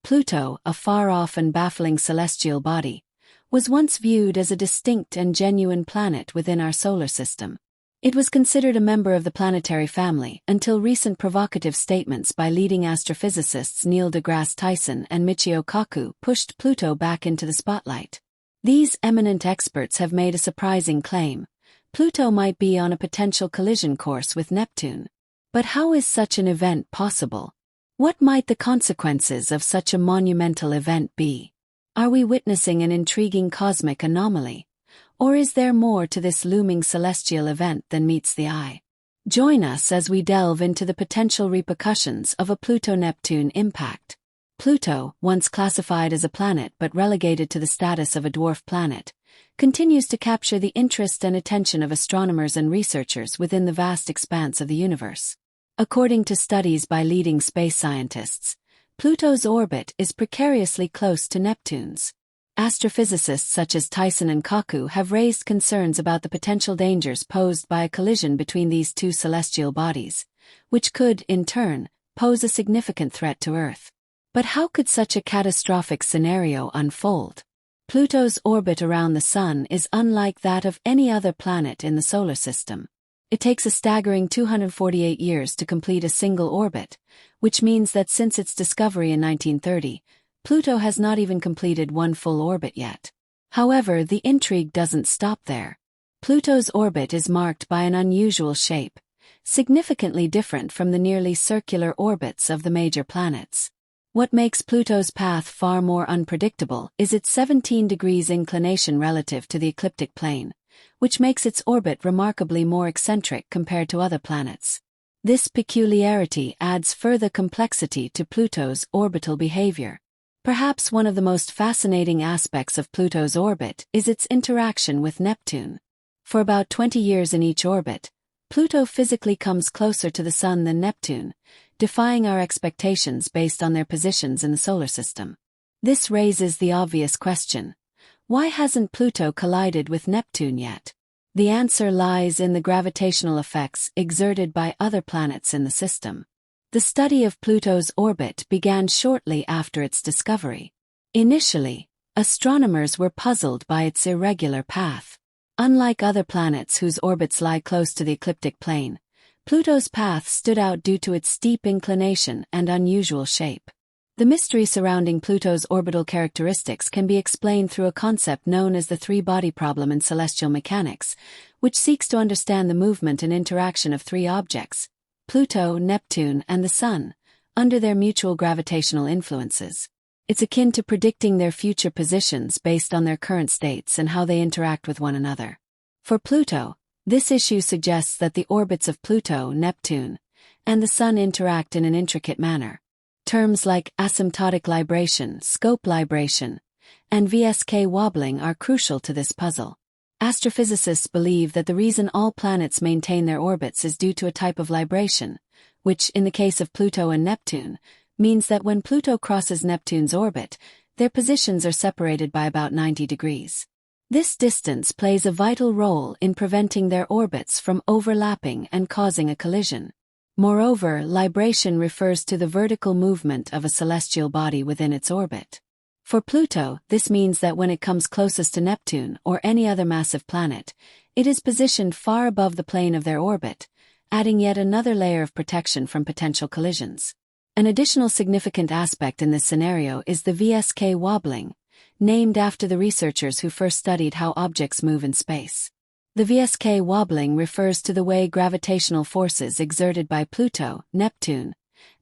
Pluto, a far-off and baffling celestial body, was once viewed as a distinct and genuine planet within our solar system. It was considered a member of the Planetary family until recent provocative statements by leading astrophysicists Neil deGrasse Tyson and Michio Kaku pushed Pluto back into the spotlight. These eminent experts have made a surprising claim: Pluto might be on a potential collision course with Neptune. But how is such an event possible? What might the consequences of such a monumental event be? Are we witnessing an intriguing cosmic anomaly? Or is there more to this looming celestial event than meets the eye? Join us as we delve into the potential repercussions of a Pluto-Neptune impact. Pluto, once classified as a planet but relegated to the status of a dwarf planet, continues to capture the interest and attention of astronomers and researchers within the vast expanse of the universe. According to studies by leading space scientists, Pluto's orbit is precariously close to Neptune's. Astrophysicists such as Tyson and Kaku have raised concerns about the potential dangers posed by a collision between these two celestial bodies, which could, in turn, pose a significant threat to Earth. But how could such a catastrophic scenario unfold? Pluto's orbit around the Sun is unlike that of any other planet in the solar system. It takes a staggering 248 years to complete a single orbit, which means that since its discovery in 1930, Pluto has not even completed one full orbit yet. However, the intrigue doesn't stop there. Pluto's orbit is marked by an unusual shape, significantly different from the nearly circular orbits of the major planets. What makes Pluto's path far more unpredictable is its 17 degrees inclination relative to the ecliptic plane, which makes its orbit remarkably more eccentric compared to other planets. This peculiarity adds further complexity to Pluto's orbital behavior. Perhaps one of the most fascinating aspects of Pluto's orbit is its interaction with Neptune. For about 20 years in each orbit, Pluto physically comes closer to the Sun than Neptune, defying our expectations based on their positions in the solar system. This raises the obvious question: why hasn't Pluto collided with Neptune yet? The answer lies in the gravitational effects exerted by other planets in the system. The study of Pluto's orbit began shortly after its discovery. Initially, astronomers were puzzled by its irregular path. Unlike other planets whose orbits lie close to the ecliptic plane, Pluto's path stood out due to its steep inclination and unusual shape. The mystery surrounding Pluto's orbital characteristics can be explained through a concept known as the three-body problem in celestial mechanics, which seeks to understand the movement and interaction of three objects: Pluto, Neptune, and the Sun, under their mutual gravitational influences. It's akin to predicting their future positions based on their current states and how they interact with one another. For Pluto, this issue suggests that the orbits of Pluto, Neptune, and the Sun interact in an intricate manner. Terms like asymptotic libration, scope libration, and VSK wobbling are crucial to this puzzle. Astrophysicists believe that the reason all planets maintain their orbits is due to a type of libration, which, in the case of Pluto and Neptune, means that when Pluto crosses Neptune's orbit, their positions are separated by about 90 degrees. This distance plays a vital role in preventing their orbits from overlapping and causing a collision. Moreover, libration refers to the vertical movement of a celestial body within its orbit. For Pluto, this means that when it comes closest to Neptune or any other massive planet, it is positioned far above the plane of their orbit, adding yet another layer of protection from potential collisions. An additional significant aspect in this scenario is the VSK wobbling, named after the researchers who first studied how objects move in space. The VSK wobbling refers to the way gravitational forces exerted by Pluto, Neptune,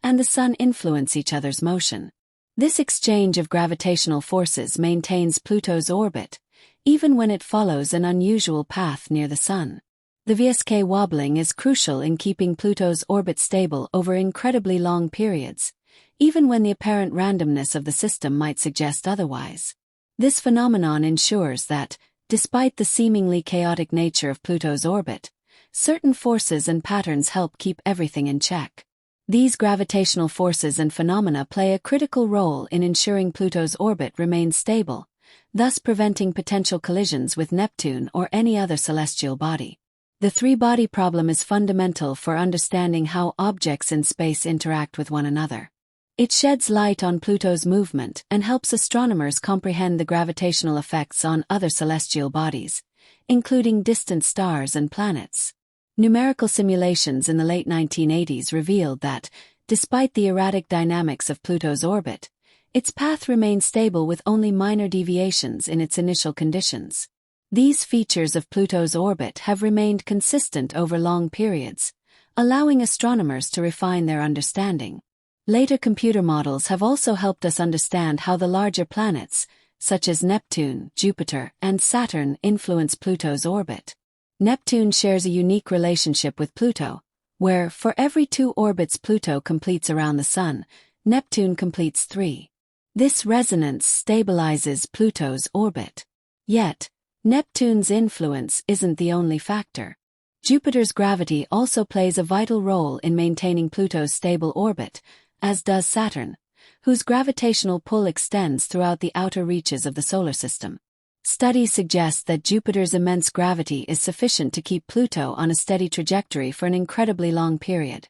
and the Sun influence each other's motion. This exchange of gravitational forces maintains Pluto's orbit, even when it follows an unusual path near the Sun. The VSK wobbling is crucial in keeping Pluto's orbit stable over incredibly long periods, even when the apparent randomness of the system might suggest otherwise. This phenomenon ensures that, despite the seemingly chaotic nature of Pluto's orbit, certain forces and patterns help keep everything in check. These gravitational forces and phenomena play a critical role in ensuring Pluto's orbit remains stable, thus preventing potential collisions with Neptune or any other celestial body. The three-body problem is fundamental for understanding how objects in space interact with one another. It sheds light on Pluto's movement and helps astronomers comprehend the gravitational effects on other celestial bodies, including distant stars and planets. Numerical simulations in the late 1980s revealed that, despite the erratic dynamics of Pluto's orbit, its path remained stable with only minor deviations in its initial conditions. These features of Pluto's orbit have remained consistent over long periods, allowing astronomers to refine their understanding. Later computer models have also helped us understand how the larger planets, such as Neptune, Jupiter, and Saturn, influence Pluto's orbit. Neptune shares a unique relationship with Pluto, where, for every 2 orbits Pluto completes around the Sun, Neptune completes 3. This resonance stabilizes Pluto's orbit. Yet, Neptune's influence isn't the only factor. Jupiter's gravity also plays a vital role in maintaining Pluto's stable orbit, as does Saturn, whose gravitational pull extends throughout the outer reaches of the solar system. Studies suggest that Jupiter's immense gravity is sufficient to keep Pluto on a steady trajectory for an incredibly long period,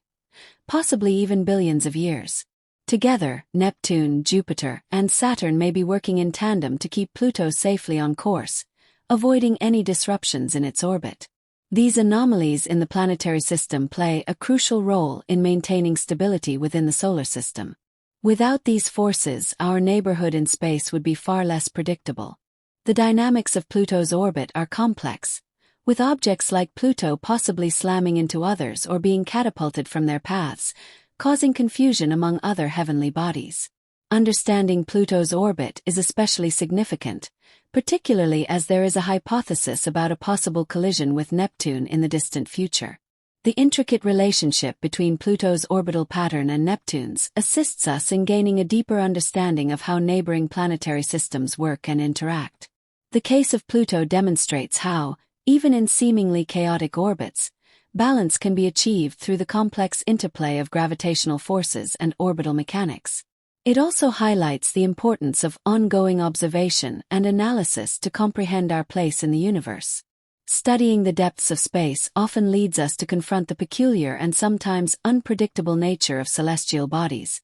possibly even billions of years. Together, Neptune, Jupiter, and Saturn may be working in tandem to keep Pluto safely on course, avoiding any disruptions in its orbit. These anomalies in the planetary system play a crucial role in maintaining stability within the solar system. Without these forces, our neighborhood in space would be far less predictable. The dynamics of Pluto's orbit are complex, with objects like Pluto possibly slamming into others or being catapulted from their paths, causing confusion among other heavenly bodies. Understanding Pluto's orbit is especially significant, particularly as there is a hypothesis about a possible collision with Neptune in the distant future. The intricate relationship between Pluto's orbital pattern and Neptune's assists us in gaining a deeper understanding of how neighboring planetary systems work and interact. The case of Pluto demonstrates how, even in seemingly chaotic orbits, balance can be achieved through the complex interplay of gravitational forces and orbital mechanics. It also highlights the importance of ongoing observation and analysis to comprehend our place in the universe. Studying the depths of space often leads us to confront the peculiar and sometimes unpredictable nature of celestial bodies,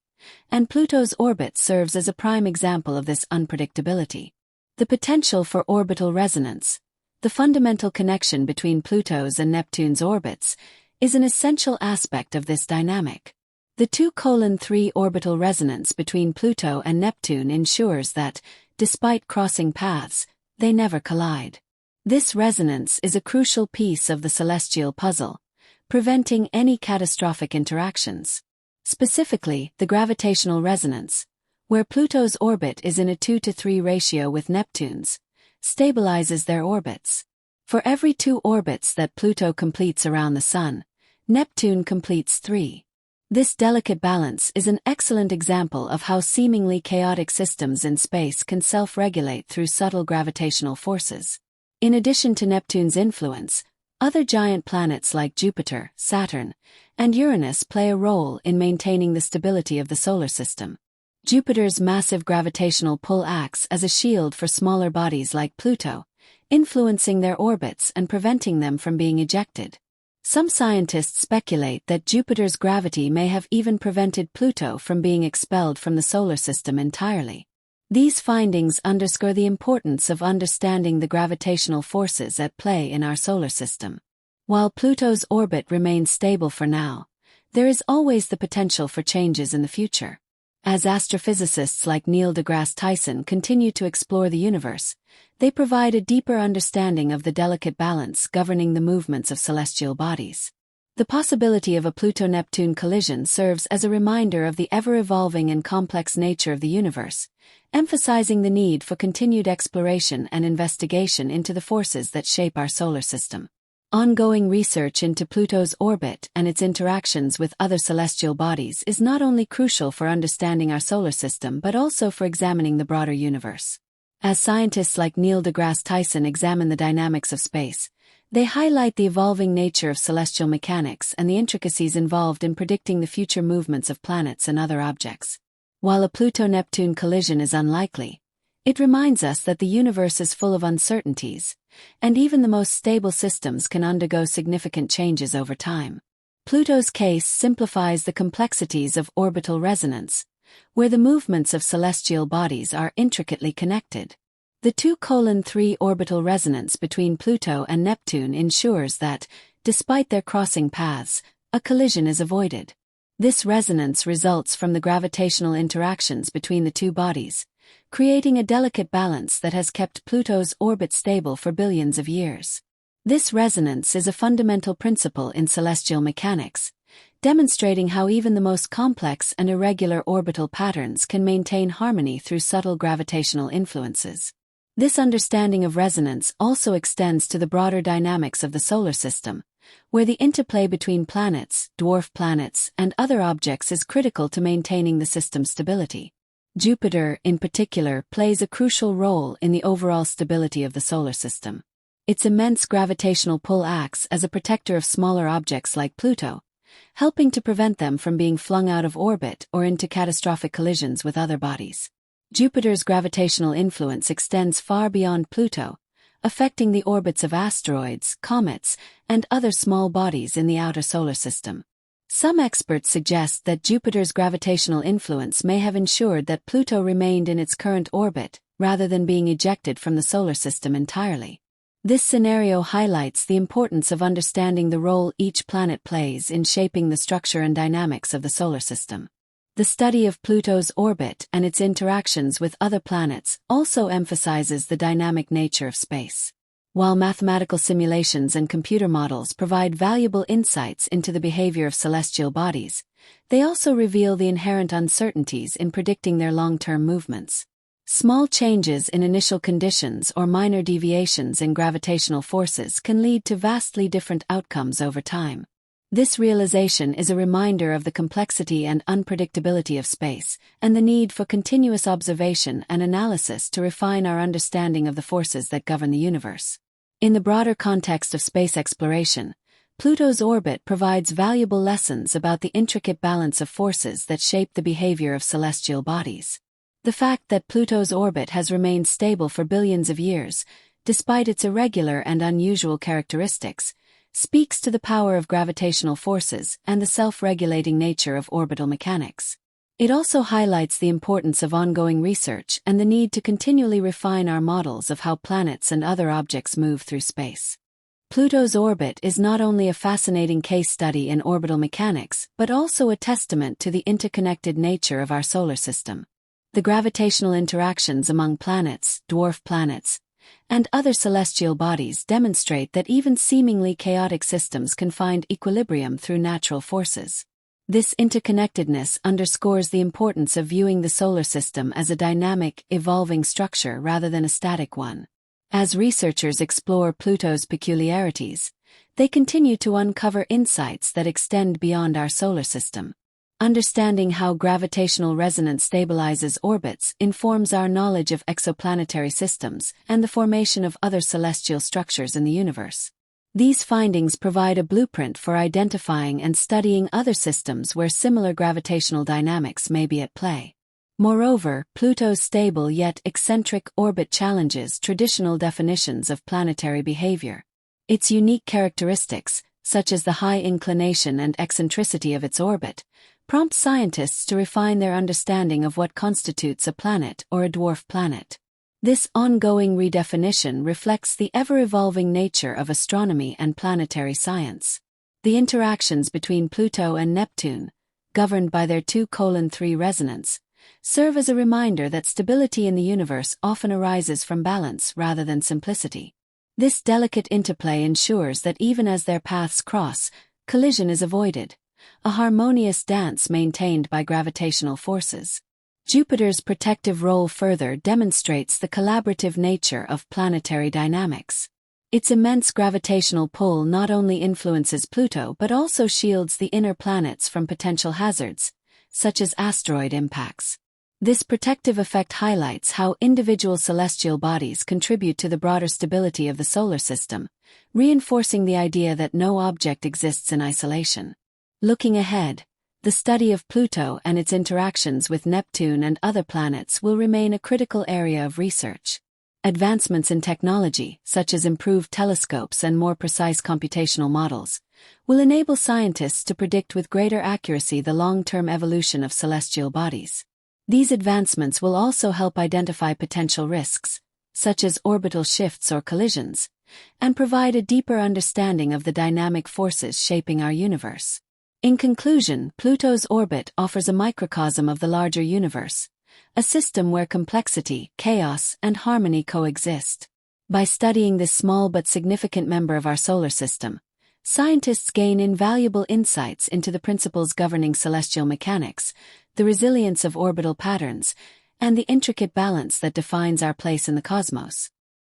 and Pluto's orbit serves as a prime example of this unpredictability. The potential for orbital resonance, the fundamental connection between Pluto's and Neptune's orbits, is an essential aspect of this dynamic. The 2:3 orbital resonance between Pluto and Neptune ensures that, despite crossing paths, they never collide. This resonance is a crucial piece of the celestial puzzle, preventing any catastrophic interactions. Specifically, the gravitational resonance, where Pluto's orbit is in a 2:3 ratio with Neptune's, stabilizes their orbits. For every 2 orbits that Pluto completes around the Sun, Neptune completes 3. This delicate balance is an excellent example of how seemingly chaotic systems in space can self-regulate through subtle gravitational forces. In addition to Neptune's influence, other giant planets like Jupiter, Saturn, and Uranus play a role in maintaining the stability of the solar system. Jupiter's massive gravitational pull acts as a shield for smaller bodies like Pluto, influencing their orbits and preventing them from being ejected. Some scientists speculate that Jupiter's gravity may have even prevented Pluto from being expelled from the solar system entirely. These findings underscore the importance of understanding the gravitational forces at play in our solar system. While Pluto's orbit remains stable for now, there is always the potential for changes in the future. As astrophysicists like deGrasse Tyson continue to explore the universe, they provide a deeper understanding of the delicate balance governing the movements of celestial bodies. The possibility of a Pluto-Neptune collision serves as a reminder of the ever-evolving and complex nature of the universe, emphasizing the need for continued exploration and investigation into the forces that shape our solar system. Ongoing research into Pluto's orbit and its interactions with other celestial bodies is not only crucial for understanding our solar system but also for examining the broader universe. As scientists like deGrasse Tyson examine the dynamics of space, they highlight the evolving nature of celestial mechanics and the intricacies involved in predicting the future movements of planets and other objects. While a Pluto-Neptune collision is unlikely, it reminds us that the universe is full of uncertainties, and even the most stable systems can undergo significant changes over time. Pluto's case simplifies the complexities of orbital resonance, where the movements of celestial bodies are intricately connected. The 2:3 orbital resonance between Pluto and Neptune ensures that, despite their crossing paths, a collision is avoided. This resonance results from the gravitational interactions between the two bodies, creating a delicate balance that has kept Pluto's orbit stable for billions of years. This resonance is a fundamental principle in celestial mechanics, demonstrating how even the most complex and irregular orbital patterns can maintain harmony through subtle gravitational influences. This understanding of resonance also extends to the broader dynamics of the solar system, where the interplay between planets, dwarf planets, and other objects is critical to maintaining the system's stability. Jupiter, in particular, plays a crucial role in the overall stability of the solar system. Its immense gravitational pull acts as a protector of smaller objects like Pluto, helping to prevent them from being flung out of orbit or into catastrophic collisions with other bodies. Jupiter's gravitational influence extends far beyond Pluto, affecting the orbits of asteroids, comets, and other small bodies in the outer solar system. Some experts suggest that Jupiter's gravitational influence may have ensured that Pluto remained in its current orbit, rather than being ejected from the solar system entirely. This scenario highlights the importance of understanding the role each planet plays in shaping the structure and dynamics of the solar system. The study of Pluto's orbit and its interactions with other planets also emphasizes the dynamic nature of space. While mathematical simulations and computer models provide valuable insights into the behavior of celestial bodies, they also reveal the inherent uncertainties in predicting their long-term movements. Small changes in initial conditions or minor deviations in gravitational forces can lead to vastly different outcomes over time. This realization is a reminder of the complexity and unpredictability of space, and the need for continuous observation and analysis to refine our understanding of the forces that govern the universe. In the broader context of space exploration, Pluto's orbit provides valuable lessons about the intricate balance of forces that shape the behavior of celestial bodies. The fact that Pluto's orbit has remained stable for billions of years, despite its irregular and unusual characteristics, speaks to the power of gravitational forces and the self-regulating nature of orbital mechanics. It also highlights the importance of ongoing research and the need to continually refine our models of how planets and other objects move through space. Pluto's orbit is not only a fascinating case study in orbital mechanics but also a testament to the interconnected nature of our solar system. The gravitational interactions among planets, dwarf planets, and other celestial bodies demonstrate that even seemingly chaotic systems can find equilibrium through natural forces. This interconnectedness underscores the importance of viewing the solar system as a dynamic, evolving structure rather than a static one. As researchers explore Pluto's peculiarities, they continue to uncover insights that extend beyond our solar system. Understanding how gravitational resonance stabilizes orbits informs our knowledge of exoplanetary systems and the formation of other celestial structures in the universe. These findings provide a blueprint for identifying and studying other systems where similar gravitational dynamics may be at play. Moreover, Pluto's stable yet eccentric orbit challenges traditional definitions of planetary behavior. Its unique characteristics, such as the high inclination and eccentricity of its orbit, prompt scientists to refine their understanding of what constitutes a planet or a dwarf planet. This ongoing redefinition reflects the ever-evolving nature of astronomy and planetary science. The interactions between Pluto and Neptune, governed by their 2:3 resonance, serve as a reminder that stability in the universe often arises from balance rather than simplicity. This delicate interplay ensures that even as their paths cross, collision is avoided, a harmonious dance maintained by gravitational forces. Jupiter's protective role further demonstrates the collaborative nature of planetary dynamics. Its immense gravitational pull not only influences Pluto but also shields the inner planets from potential hazards, such as asteroid impacts. This protective effect highlights how individual celestial bodies contribute to the broader stability of the solar system, reinforcing the idea that no object exists in isolation. Looking ahead, the study of Pluto and its interactions with Neptune and other planets will remain a critical area of research. Advancements in technology, such as improved telescopes and more precise computational models, will enable scientists to predict with greater accuracy the long-term evolution of celestial bodies. These advancements will also help identify potential risks, such as orbital shifts or collisions, and provide a deeper understanding of the dynamic forces shaping our universe. In conclusion, Pluto's orbit offers a microcosm of the larger universe, a system where complexity, chaos, and harmony coexist. By studying this small but significant member of our solar system, scientists gain invaluable insights into the principles governing celestial mechanics, the resilience of orbital patterns, and the intricate balance that defines our place in the cosmos.